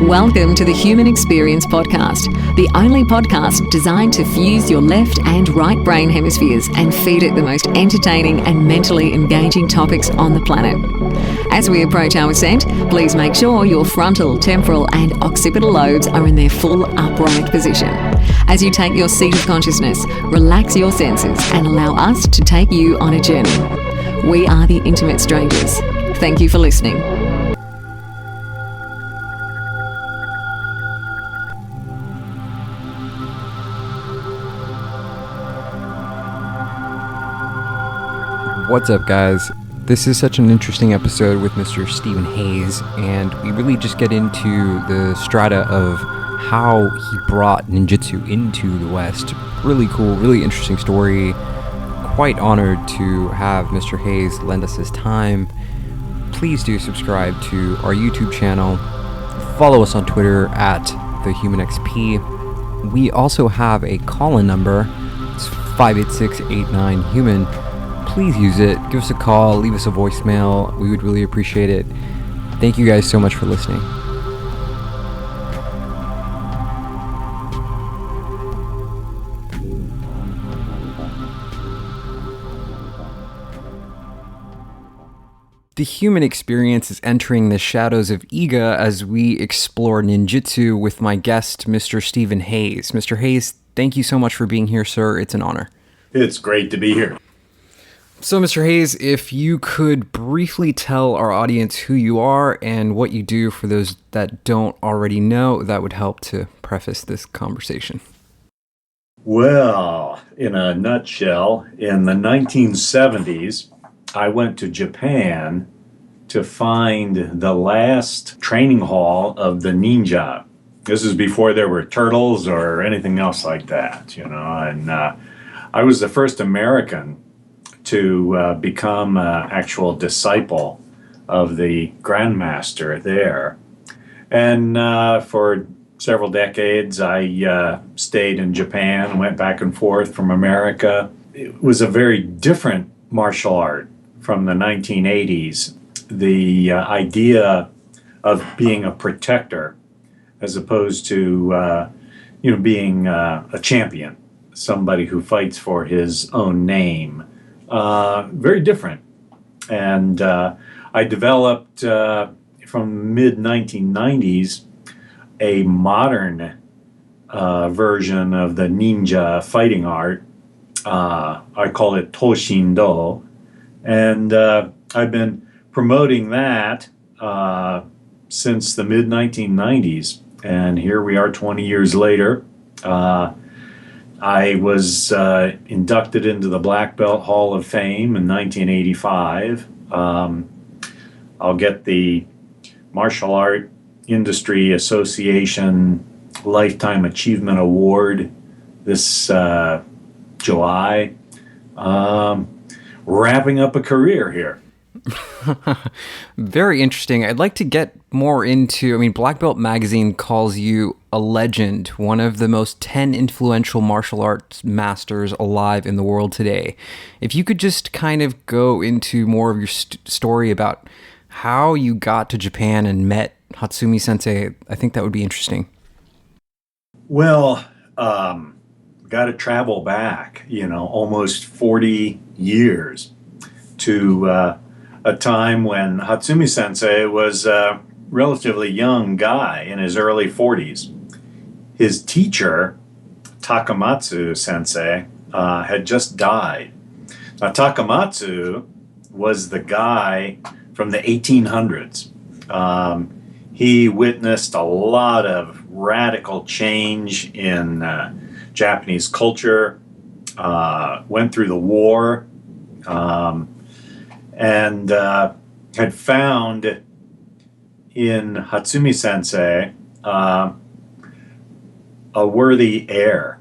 Welcome to the Human Experience Podcast, the only podcast designed to fuse your left and right brain hemispheres and feed it the most entertaining and mentally engaging topics on the planet. As we approach our ascent, please make sure your frontal, temporal and occipital lobes are in their full upright position. As you take your seat of consciousness, relax your senses and allow us to take you on a journey. We are the Intimate Strangers. Thank you for listening. What's up, guys? This is such an interesting episode with Mr. Stephen Hayes, and we really just get into the strata of how he brought ninjutsu into the West. Really cool, really interesting story. Quite honored to have Mr. Hayes lend us his time. Please do subscribe to our YouTube channel. Follow us on Twitter at TheHumanXP. We also have a call-in number. It's 586-89-HUMAN. Please use it. Give us a call. Leave us a voicemail. We would really appreciate it. Thank you guys so much for listening. The human experience is entering the shadows of Iga as we explore ninjutsu with my guest, Mr. Stephen Hayes. Mr. Hayes, thank you so much for being here, sir. It's an honor. It's great to be here. So, Mr. Hayes, if you could briefly tell our audience who you are and what you do for those that don't already know, that would help to preface this conversation. Well, in a nutshell, in the 1970s, I went to Japan to find the last training hall of the ninja. This is before there were turtles or anything else like that, and I was the first American to become an actual disciple of the grandmaster there. And for several decades, I stayed in Japan, went back and forth from America. It was a very different martial art from the 1980s. The idea of being a protector as opposed to being a champion, somebody who fights for his own name. Very different. And I developed from mid-1990s a modern version of the ninja fighting art. I call it Tow Shindo. And I've been promoting that since the mid-1990s. And here we are 20 years later. I was inducted into the Black Belt Hall of Fame in 1985. I'll get the Martial Art Industry Association Lifetime Achievement Award this July. Wrapping up a career here. Very interesting. I'd like to get more into, Black Belt Magazine calls you a legend, one of the most 10 influential martial arts masters alive in the world today. If you could just kind of go into more of your story about how you got to Japan and met Hatsumi Sensei, I think that would be interesting. Well, got to travel back, almost 40 years to a time when Hatsumi Sensei was a relatively young guy in his early 40s. His teacher, Takamatsu Sensei, had just died. Now, Takamatsu was the guy from the 1800s. He witnessed a lot of radical change in Japanese culture, went through the war, and had found in Hatsumi Sensei a worthy heir.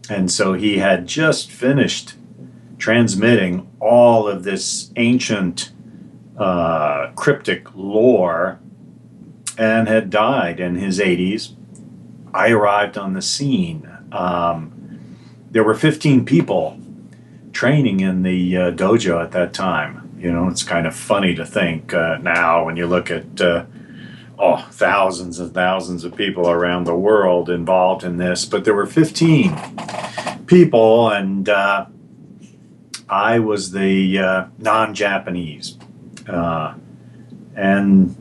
And so he had just finished transmitting all of this ancient cryptic lore and had died in his 80s. I arrived on the scene. There were 15 people training in the dojo at that time. It's kind of funny to think now when you look at thousands and thousands of people around the world involved in this, but there were 15 people, and I was the non-Japanese. And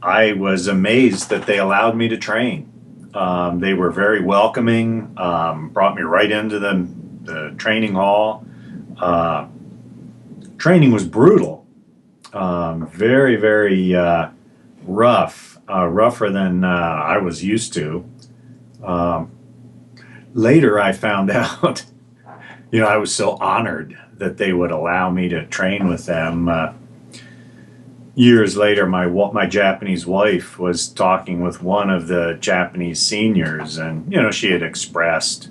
I was amazed that they allowed me to train. They were very welcoming, brought me right into the training hall. Training was brutal, very, very rough, rougher than I was used to. Later, I found out, I was so honored that they would allow me to train with them. Years later, my Japanese wife was talking with one of the Japanese seniors, and she had expressed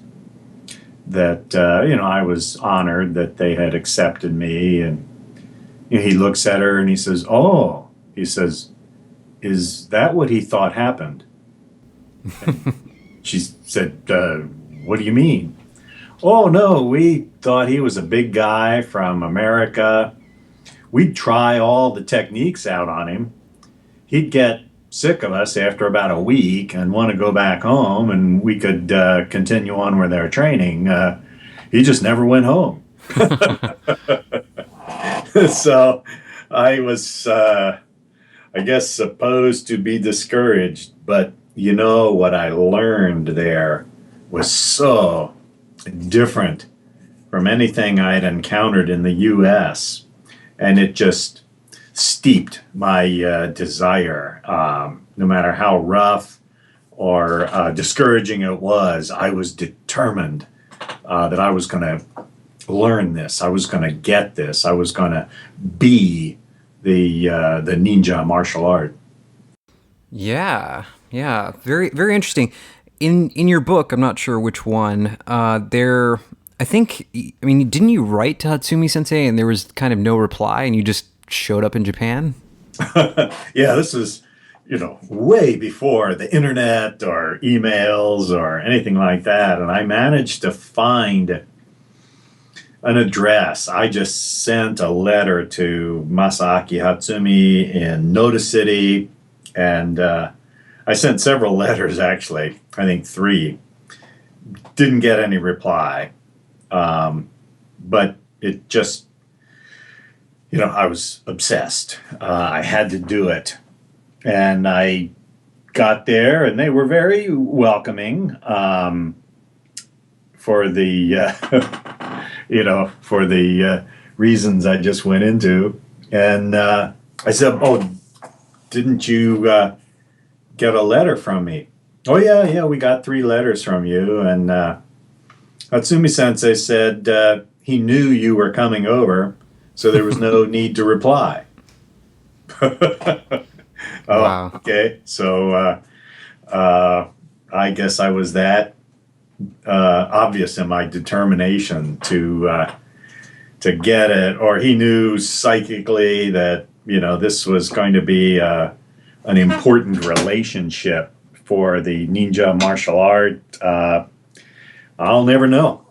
that I was honored that they had accepted me, and he looks at her and he says, "Oh," he says, "is that what he thought happened?" She said, "What do you mean?" "Oh no, we thought he was a big guy from America. We'd try all the techniques out on him. He'd get sick of us after about a week and want to go back home, and we could continue on with our training. He just never went home." So I was, I guess, supposed to be discouraged, but what I learned there was so different from anything I had encountered in the U.S., and it just steeped my desire. No matter how rough or discouraging it was, I was determined that I was going to learn this. I was going to get this. I was going to be the ninja martial art. Yeah, very, very interesting. In your book, I'm not sure which one, didn't you write to Hatsumi Sensei and there was kind of no reply and you just showed up in Japan? Yeah, this is, way before the internet or emails or anything like that. And I managed to find an address. I just sent a letter to Masaaki Hatsumi in Noda City, and I sent several letters, actually, I think 3. Didn't get any reply. But it just, I was obsessed. I had to do it. And I got there, and they were very welcoming for the, for the reasons I just went into. And I said, "Oh, didn't you get a letter from me?" "Oh, yeah, we got 3 letters from you." And Hatsumi Sensei said he knew you were coming over, so there was no need to reply. Wow. Okay. So I guess I was that obvious in my determination to get it, or he knew psychically that this was going to be an important relationship for the ninja martial art. I'll never know.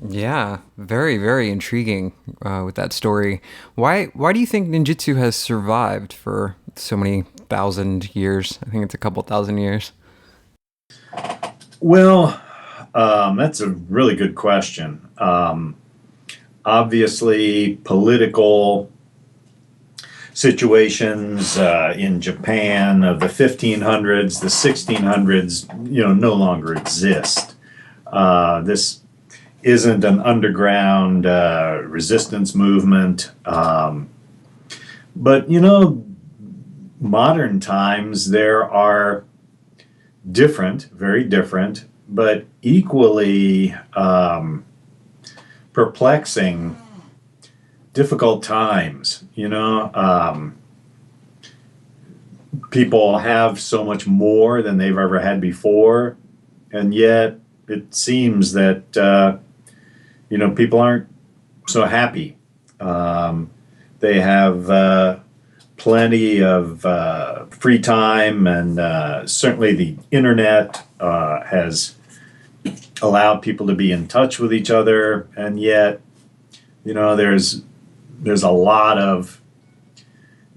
Yeah, very, very intriguing with that story. Why do you think ninjutsu has survived for so many thousand years? I think it's a couple thousand years. Well, that's a really good question. Obviously, political situations in Japan of the 1500s, the 1600s, no longer exist. This isn't an underground resistance movement. But, modern times there are very different, but equally perplexing, difficult times. People have so much more than they've ever had before, and yet it seems that people aren't so happy. They have plenty of free time, and certainly the internet has allowed people to be in touch with each other, and yet there's a lot of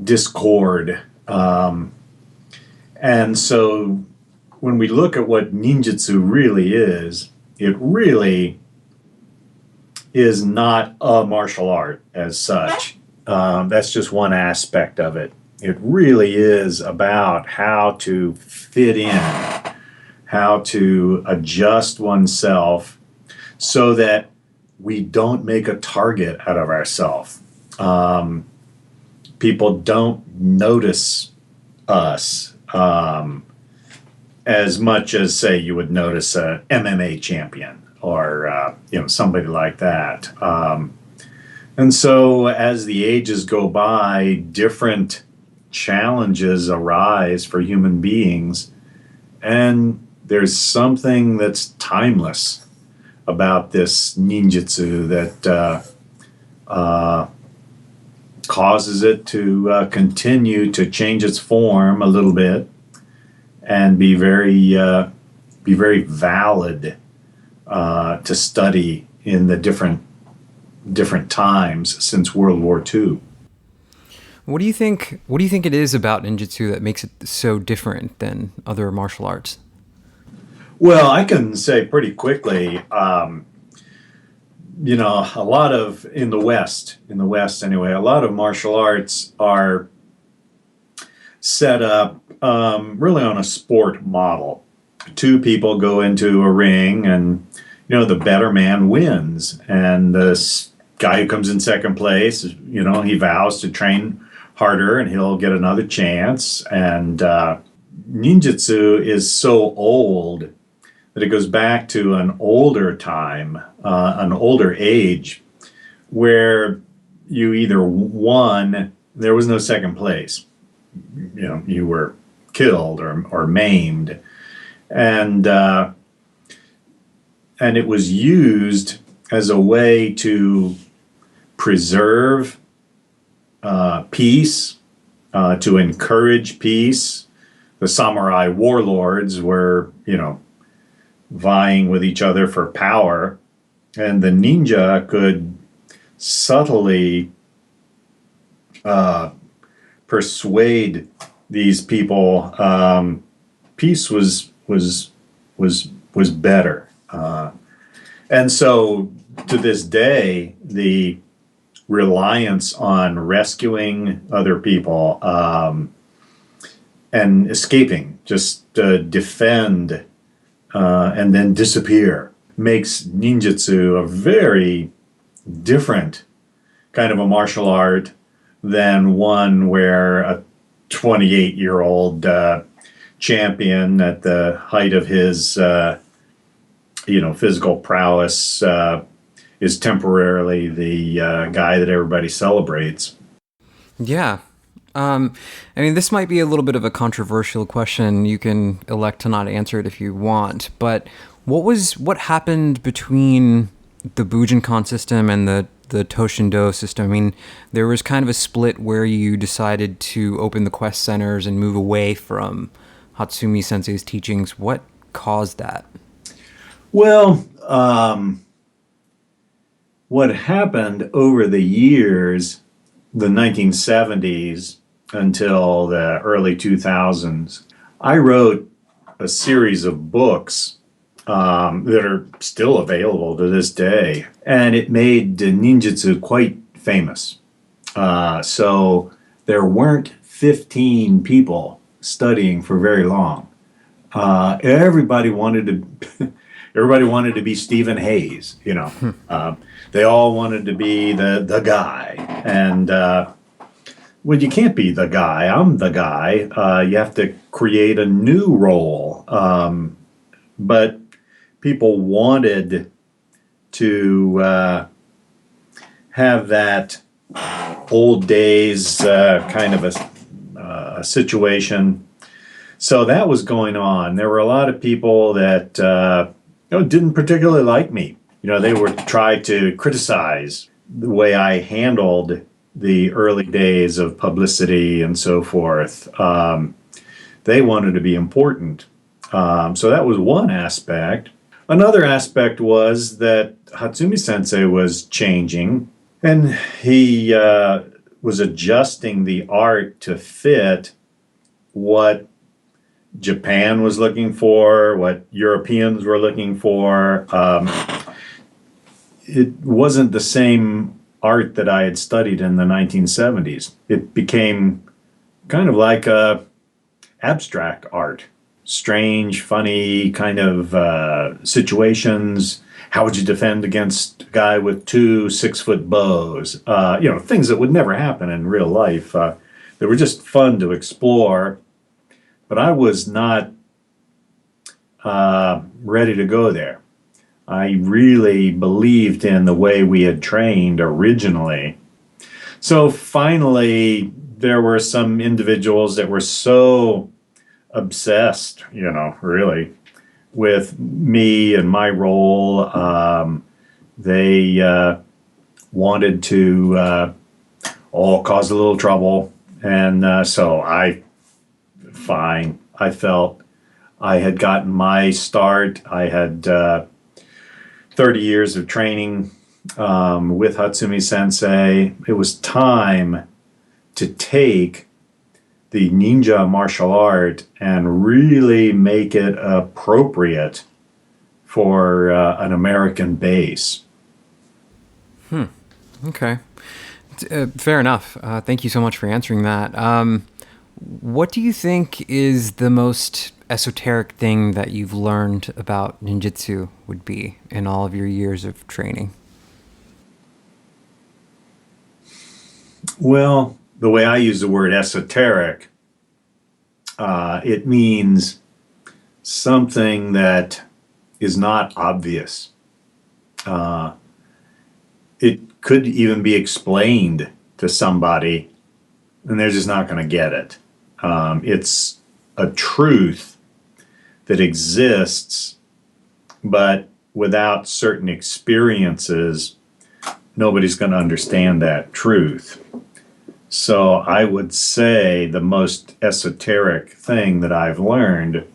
discord And so when we look at what ninjutsu really is, it really is not a martial art as such. That's just one aspect of it. It really is about how to fit in, how to adjust oneself so that we don't make a target out of ourselves. People don't notice us as much as, say, you would notice a MMA champion or somebody like that. And so as the ages go by, different challenges arise for human beings, and there's something that's timeless about this ninjutsu that causes it to continue to change its form a little bit and be very valid to study in the different times since World War II. What do you think it is about ninjutsu that makes it so different than other martial arts? Well, I can say pretty quickly, a lot of, in the West anyway, a lot of martial arts are set up really on a sport model. Two people go into a ring and, the better man wins. And the guy who comes in second place, he vows to train harder and he'll get another chance. And ninjutsu is so old that it goes back to an older time, an older age, where you either won, there was no second place. You were killed or maimed. And it was used as a way to preserve peace, to encourage peace. The samurai warlords were, vying with each other for power, and the ninja could subtly persuade these people peace was better. And so to this day, the reliance on rescuing other people and escaping, just defend and then disappear, makes ninjutsu a very different kind of a martial art than one where a 28-year-old champion at the height of his physical prowess is temporarily the guy that everybody celebrates. Yeah. This might be a little bit of a controversial question. You can elect to not answer it if you want, but what happened between the Bujinkan system and the Tow Shindo system? There was kind of a split where you decided to open the quest centers and move away from Hatsumi Sensei's teachings. What caused that? Well, what happened over the years, the 1970s until the early 2000s, I wrote a series of books that are still available to this day, and it made ninjutsu quite famous. So there weren't 15 people studying for very long. Everybody wanted to be Stephen Hayes, They all wanted to be the guy. And, well, you can't be the guy. I'm the guy. You have to create a new role. But people wanted to have that old days kind of a situation. So that was going on. There were a lot of people that didn't particularly like me. They would try to criticize the way I handled the early days of publicity and so forth. They wanted to be important. So that was one aspect. Another aspect was that Hatsumi Sensei was changing, and he was adjusting the art to fit what Japan was looking for, what Europeans were looking for. It wasn't the same art that I had studied in the 1970s. It became kind of like abstract art. Strange, funny kind of situations. How would you defend against a guy with 2 6-foot bows? Things that would never happen in real life. They were just fun to explore. But I was not ready to go there. I really believed in the way we had trained originally. So finally, there were some individuals that were so obsessed, really, with me and my role. They wanted to cause a little trouble. And so I felt I had gotten my start. I had 30 years of training with Hatsumi Sensei. It was time to take the ninja martial art and really make it appropriate for an American base. Okay. Fair enough. Thank you so much for answering that. What do you think is the most esoteric thing that you've learned about ninjutsu would be in all of your years of training? Well, the way I use the word esoteric, it means something that is not obvious. It could even be explained to somebody, and they're just not going to get it. It's a truth that exists, but without certain experiences, nobody's going to understand that truth. So I would say the most esoteric thing that I've learned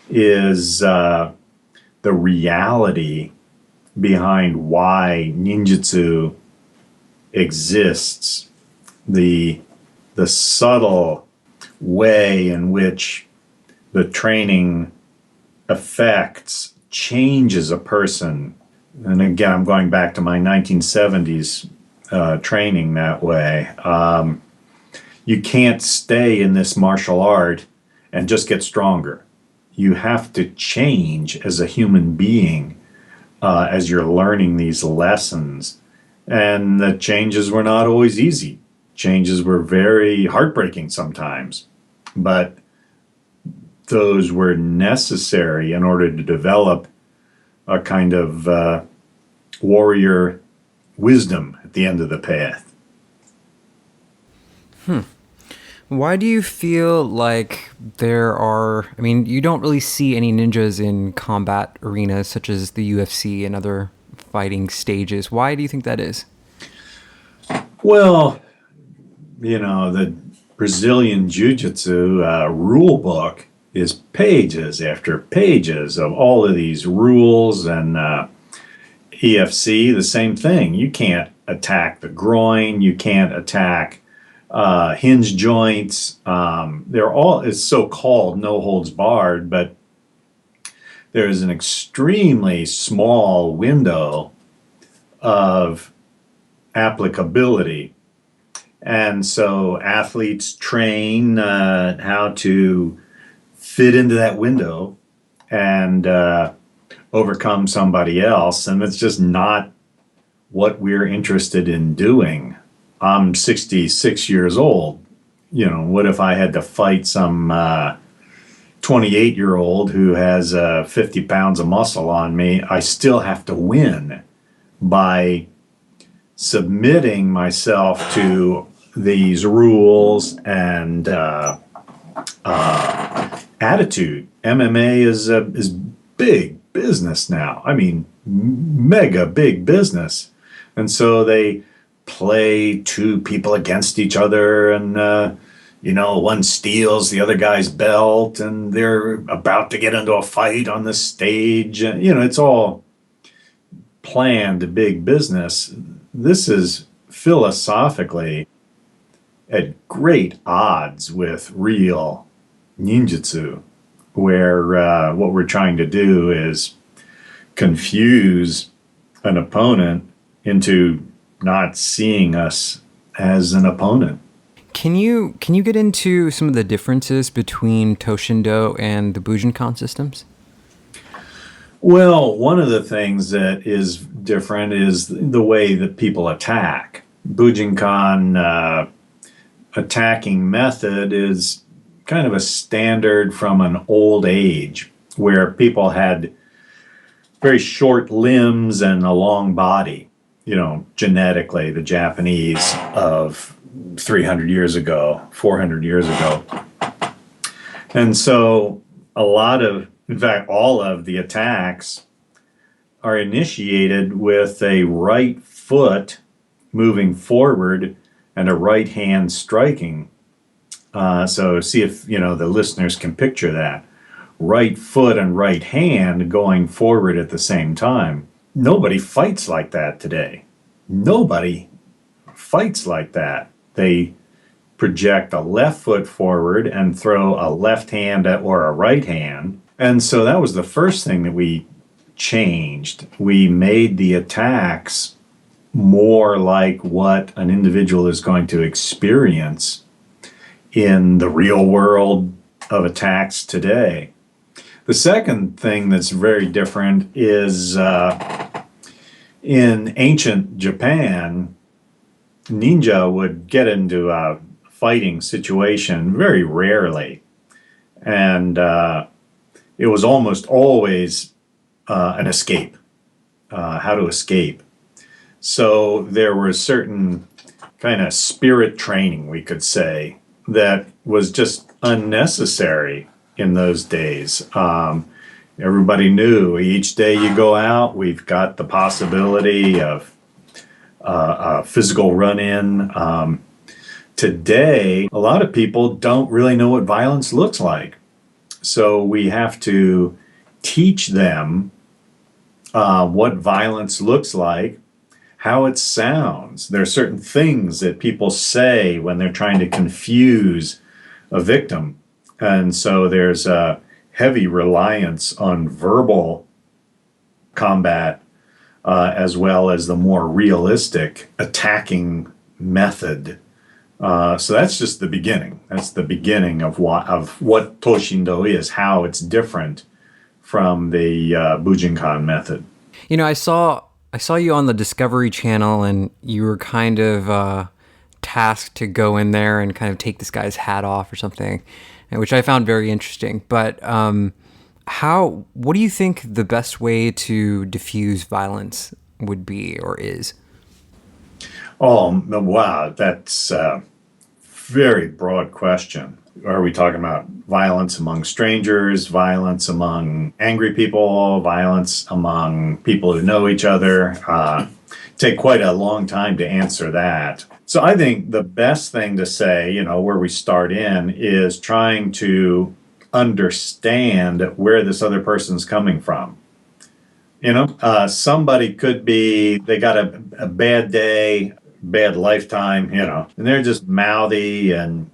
is the reality behind why ninjutsu exists, the subtle way in which the training affects, changes a person. And again, I'm going back to my 1970s training that way. You can't stay in this martial art and just get stronger. You have to change as a human being as you're learning these lessons. And the changes were not always easy. Changes were very heartbreaking sometimes. But those were necessary in order to develop a kind of warrior wisdom at the end of the path. Why do you feel like you don't really see any ninjas in combat arenas such as the UFC and other fighting stages? Why do you think that is? Well, the Brazilian Jiu-Jitsu rule book is pages after pages of all of these rules, and EFC, the same thing. You can't attack the groin, you can't attack hinge joints. It's so-called no holds barred, but there is an extremely small window of applicability. And so athletes train how to fit into that window and overcome somebody else. And it's just not what we're interested in doing. I'm 66 years old. What if I had to fight some 28-year-old who has 50 pounds of muscle on me? I still have to win by submitting myself to these rules and attitude. MMA is big business now. I mean, mega big business. And so they play two people against each other, and one steals the other guy's belt, and they're about to get into a fight on the stage. It's all planned big business. This is philosophically at great odds with real ninjutsu, where what we're trying to do is confuse an opponent into not seeing us as an opponent. Can you get into some of the differences between Tow Shindo and the Bujinkan systems? Well, one of the things that is different is the way that people attack. Bujinkan attacking method is kind of a standard from an old age where people had very short limbs and a long body. Genetically, the Japanese of 300 years ago, 400 years ago. And so in fact, all of the attacks are initiated with a right foot moving forward and a right hand striking. So see if, the listeners can picture that. Right foot and right hand going forward at the same time. Nobody fights like that today. Nobody fights like that. They project a left foot forward and throw a left hand or a right hand. And so that was the first thing that we changed. We made the attacks more like what an individual is going to experience in the real world of attacks today. The second thing that's very different is in ancient Japan, ninja would get into a fighting situation very rarely. And it was almost always an escape, how to escape. So there was certain kind of spirit training, we could say, that was just unnecessary in those days. Everybody knew each day you go out, we've got the possibility of a physical run-in. Today, a lot of people don't really know what violence looks like. So we have to teach them what violence looks like, how it sounds. There are certain things that people say when they're trying to confuse a victim. And so there's a heavy reliance on verbal combat as well as the more realistic attacking method. So that's just the beginning. That's the beginning of what Tow Shindo is, how it's different from the Bujinkan method. I saw you on the Discovery Channel, and you were kind of tasked to go in there and kind of take this guy's hat off or something, which I found very interesting. But what do you think the best way to diffuse violence would be or is? Oh, wow, that's a very broad question. Are we talking about violence among strangers, violence among angry people, violence among people who know each other? Take quite a long time to answer that. So I think the best thing to say, where we start in, is trying to understand where this other person's coming from. Somebody could be, they got a bad day, bad lifetime, and they're just mouthy and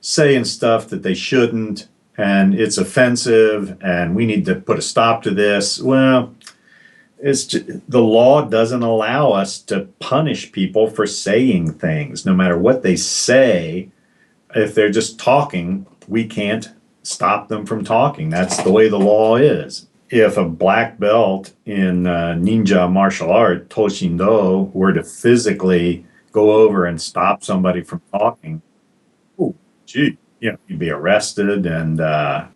saying stuff that they shouldn't, and it's offensive, and we need to put a stop to this. Well, it's just, the law doesn't allow us to punish people for saying things, no matter what they say. If they're just talking, we can't stop them from talking. That's the way the law is. If a black belt in ninja martial art, Tow Shindo, were to physically go over and stop somebody from talking, you'd be arrested. And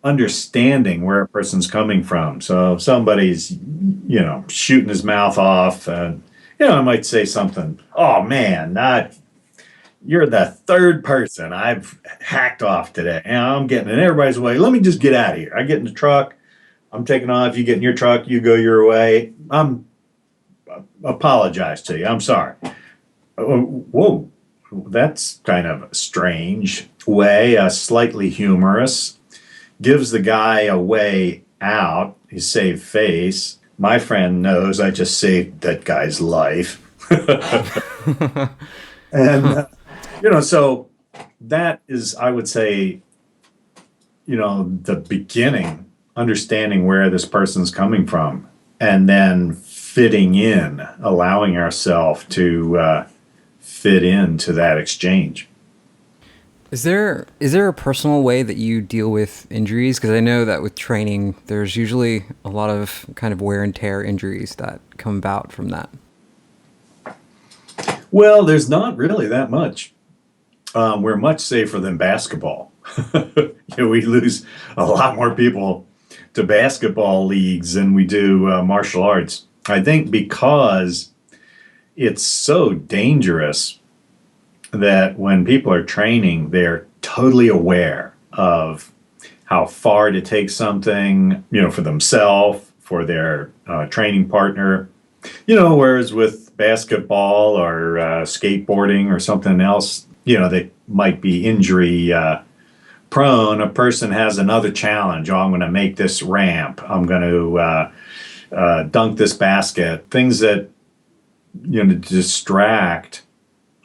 understanding where a person's coming from. So if somebody's, shooting his mouth off, and I might say something. Oh man, you're the third person I've hacked off today. I'm getting in everybody's way. Let me just get out of here. I get in the truck. I'm taking off. You get in your truck. You go your way. Apologize to you. I'm sorry. Whoa. That's kind of a strange way, slightly humorous. Gives the guy a way out. He saved face. My friend knows I just saved that guy's life. And, so that is, I would say, the beginning, understanding where this person's coming from, and then fitting in, allowing ourselves to fit into that exchange. Is there a personal way that you deal with injuries? Because I know that with training, there's usually a lot of kind of wear and tear injuries that come about from that. Well, there's not really that much. We're much safer than basketball. We lose a lot more people to basketball leagues than we do martial arts. I think because it's so dangerous that when people are training, they're totally aware of how far to take something, for themselves, for their training partner. Whereas with basketball or skateboarding or something else, they might be injury prone. A person has another challenge. Oh, I'm going to make this ramp. I'm going to dunk this basket. Things that, distract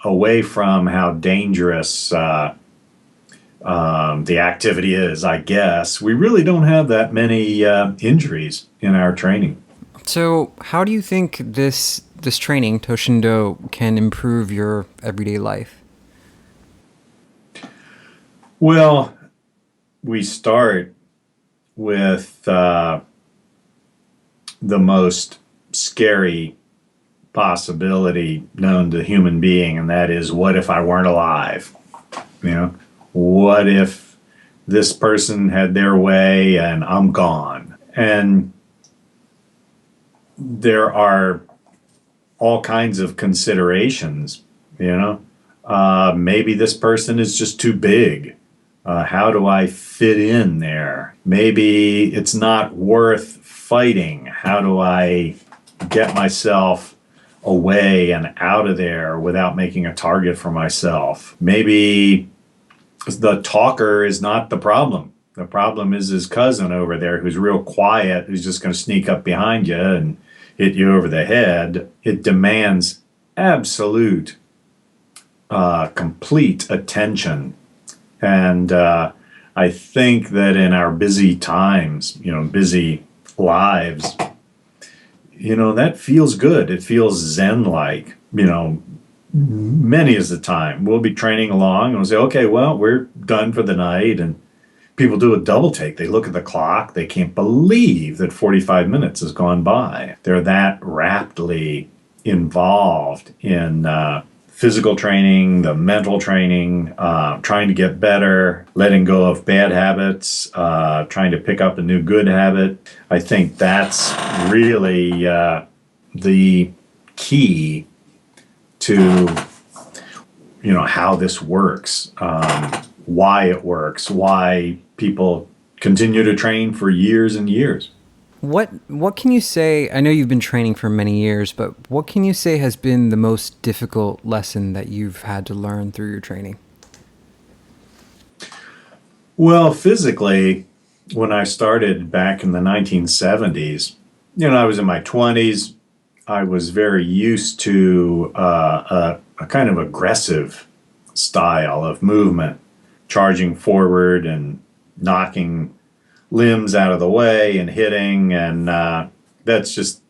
away from how dangerous the activity is, I guess. We really don't have that many injuries in our training. So how do you think this training, Tow Shindo, can improve your everyday life? Well, we start with the most scary possibility known to the human being, and that is, what if I weren't alive? What if this person had their way and I'm gone? And there are all kinds of considerations, maybe this person is just too big. How do I fit in there? Maybe it's not worth fighting. How do I get myself away and out of there without making a target for myself? Maybe the talker is not the problem. The problem is his cousin over there who's real quiet, who's just going to sneak up behind you and hit you over the head. It demands absolute, complete attention. And I think that in our busy times, busy lives, that feels good. It feels Zen-like. Many is the time we'll be training along and we'll say, okay, well, we're done for the night. And people do a double take. They look at the clock. They can't believe that 45 minutes has gone by. They're that rapidly involved in physical training, the mental training, trying to get better, letting go of bad habits, trying to pick up a new good habit. I think that's really the key to, how this works, why it works, why people continue to train for years and years. What can you say? I know you've been training for many years, but what can you say has been the most difficult lesson that you've had to learn through your training? Well, physically, when I started back in the 1970s, I was in my 20s. I was very used to a kind of aggressive style of movement, charging forward and knocking limbs out of the way and hitting, and that's just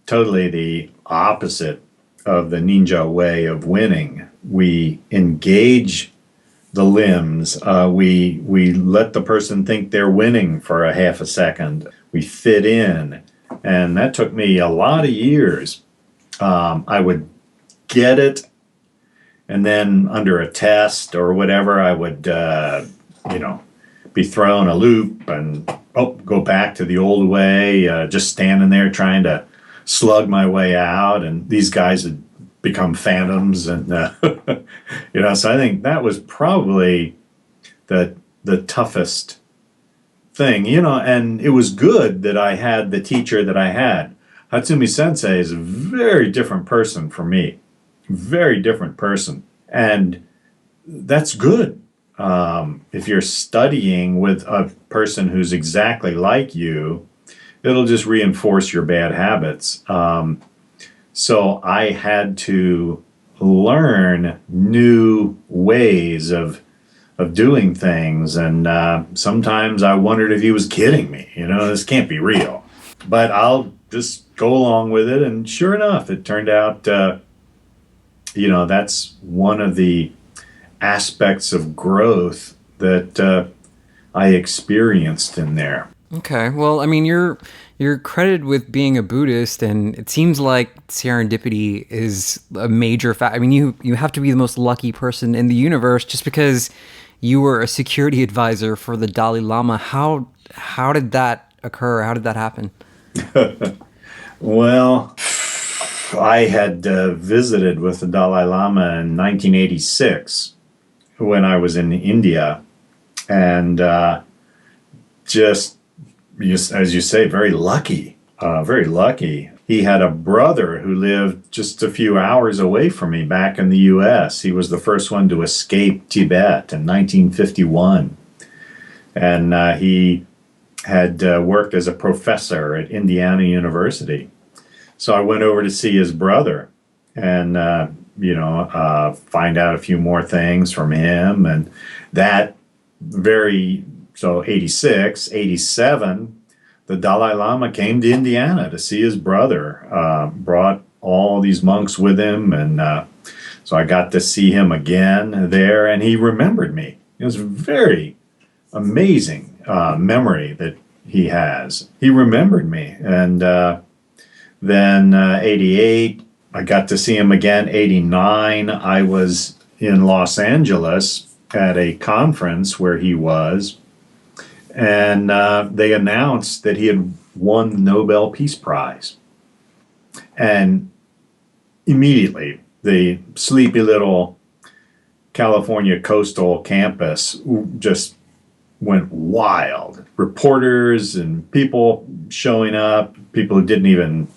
totally the opposite of the ninja way of winning. We engage the limbs. We let the person think they're winning for a half a second. We fit in, and that took me a lot of years. I would get it, and then under a test or whatever, I would be thrown a loop and go back to the old way, just standing there trying to slug my way out. And these guys had become phantoms, and so I think that was probably the toughest thing, and it was good that I had the teacher that I had. Hatsumi Sensei is a very different person from me, very different person, and that's good. If you're studying with a person who's exactly like you, it'll just reinforce your bad habits. So I had to learn new ways of doing things. And sometimes I wondered if he was kidding me. This can't be real. But I'll just go along with it. And sure enough, it turned out, that's one of the aspects of growth that I experienced in there. Okay, well, I mean, you're credited with being a Buddhist, and it seems like serendipity is a major factor. I mean, you have to be the most lucky person in the universe just because you were a security advisor for the Dalai Lama. How did that occur? How did that happen? Well, I had visited with the Dalai Lama in 1986 when I was in India, and just as you say, very lucky, very lucky. He had a brother who lived just a few hours away from me back in the U.S. He was the first one to escape Tibet in 1951. And he had worked as a professor at Indiana University. So I went over to see his brother and, find out a few more things from him. And so 86, 87, the Dalai Lama came to Indiana to see his brother, brought all these monks with him, and so I got to see him again there, and he remembered me. It was a very amazing memory that he has. He remembered me, and then 88, I got to see him again. 89, I was in Los Angeles at a conference where he was, and they announced that he had won the Nobel Peace Prize. And immediately, the sleepy little California coastal campus just went wild. Reporters and people showing up, people who didn't even,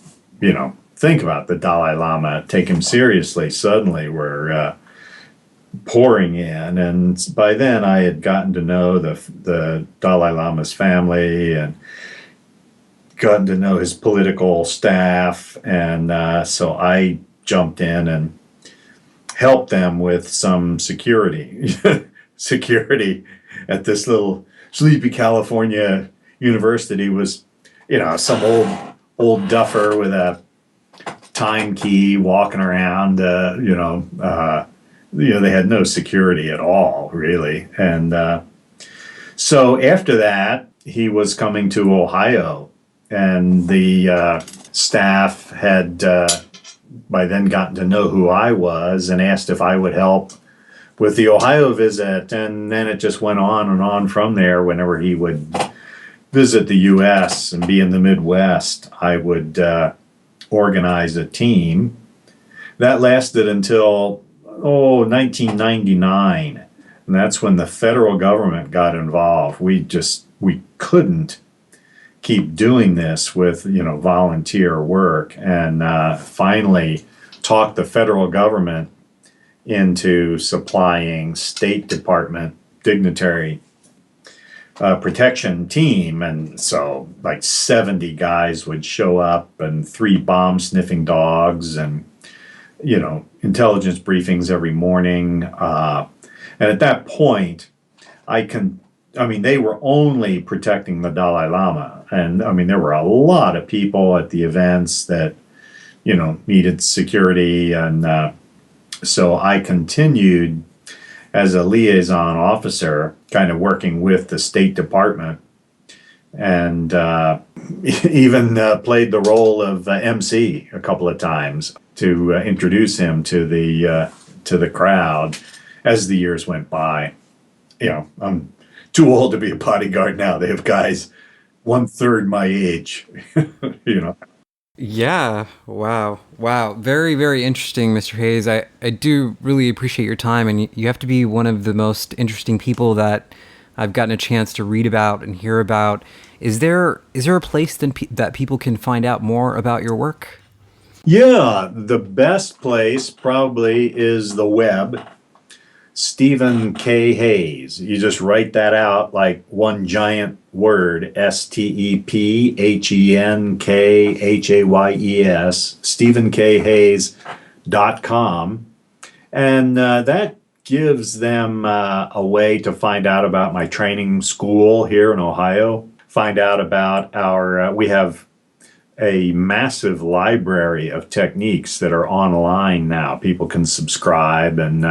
think about the Dalai Lama, take him seriously, suddenly were pouring in. And by then I had gotten to know the Dalai Lama's family and gotten to know his political staff. And so I jumped in and helped them with some security at this little sleepy California university. Was, some old duffer with a time key walking around, they had no security at all, really. And so after that, he was coming to Ohio, and the staff had by then gotten to know who I was and asked if I would help with the Ohio visit. And then it just went on and on from there. Whenever he would visit the U.S. and be in the Midwest, I would organize a team. That lasted until 1999, and that's when the federal government got involved. We couldn't keep doing this with volunteer work, and finally talked the federal government into supplying State Department dignitary protection team. And so like 70 guys would show up, and 3 bomb sniffing dogs, and intelligence briefings every morning. And at that point, they were only protecting the Dalai Lama. And there were a lot of people at the events that, needed security. And so I continued as a liaison officer, kind of working with the State Department, and even played the role of MC a couple of times to introduce him to the crowd as the years went by. I'm too old to be a bodyguard now. They have guys 1/3 my age. Yeah. Wow. Very, very interesting, Mr. Hayes. I do really appreciate your time, and you have to be one of the most interesting people that I've gotten a chance to read about and hear about. Is there a place that people can find out more about your work? Yeah, the best place probably is the web. Stephen K. Hayes. You just write that out like one giant word, StephenKhayes, StephenKHayes.com. And that gives them a way to find out about my training school here in Ohio, find out about we have a massive library of techniques that are online now. People can subscribe, and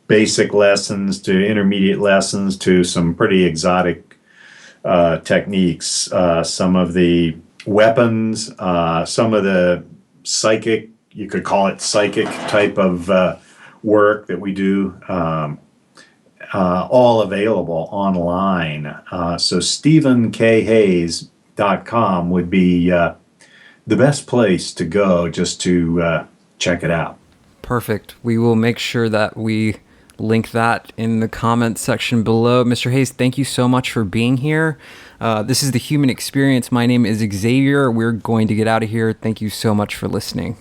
basic lessons to intermediate lessons to some pretty exotic techniques. Some of the weapons, some of the psychic, you could call it psychic type of work that we do, all available online. So StephenKHayes.com would be the best place to go just to check it out. Perfect. We will make sure that we link that in the comments section below. Mr. Hayes, thank you so much for being here. This is The Human Experience. My name is Xavier. We're going to get out of here. Thank you so much for listening.